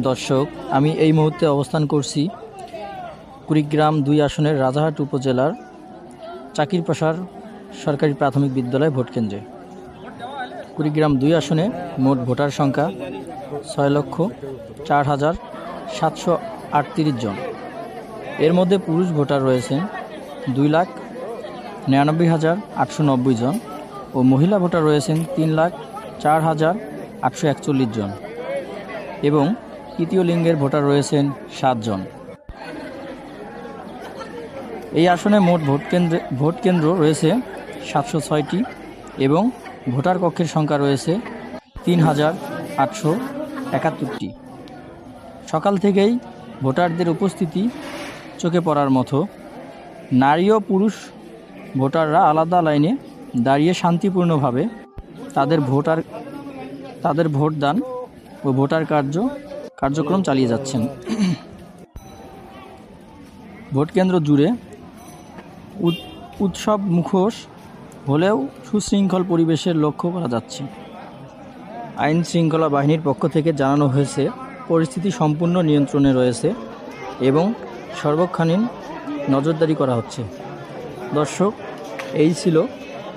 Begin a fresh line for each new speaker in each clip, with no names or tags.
দর্শক, আমি এই মুহূর্তে অবস্থান করছি কুড়িগ্রাম ২ আসনের রাজারহাট উপজেলার চাকিরপাশার সরকারি প্রাথমিক বিদ্যালয় ভোটকেন্দ্রে। কুড়িগ্রাম ২ আসনে মোট ভোটার সংখ্যা ৬,০৪,৭৩৮ জন। এর মধ্যে পুরুষ ভোটার রয়েছেন ২,৯৯,৮৯০ জন ও মহিলা ভোটার রয়েছেন ৩,০৪,৮৪১ জন এবং তৃতীয় লিঙ্গের ভোটার রয়েছেন ৭ জন। এই আসনে মোট ভোট কেন্দ্র রয়েছে ৭০৬টি এবং ভোটার কক্ষের সংখ্যা রয়েছে ৩,৮৭১টি। সকাল থেকেই ভোটারদের উপস্থিতি চোখে পড়ার মতো। নারী ও পুরুষ ভোটাররা আলাদা লাইনে দাঁড়িয়ে শান্তিপূর্ণভাবে তাদের ভোটদান ও ভোটার কার্যক্রম চালিয়ে যাচ্ছেন। ভোটকেন্দ্র জুড়ে উৎসব মুখর হলেও সুশৃঙ্খল পরিবেশের লক্ষ্য করা যাচ্ছে। আইন শৃঙ্খলা বাহিনীর পক্ষ থেকে জানানো হয়েছে পরিস্থিতি সম্পূর্ণ নিয়ন্ত্রণে রয়েছে এবং সর্বক্ষণিক নজরদারি করা হচ্ছে। দর্শক, এই ছিল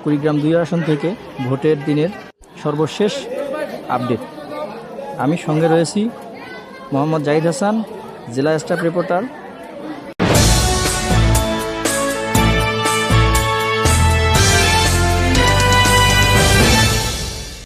কুড়িগ্রাম ২ আসন থেকে ভোটের দিনের সর্বশেষ আপডেট। আমি সঙ্গে রয়েছি মোহাম্মদ জাহিদ হাসান, জেলা স্টাফ রিপোর্টার।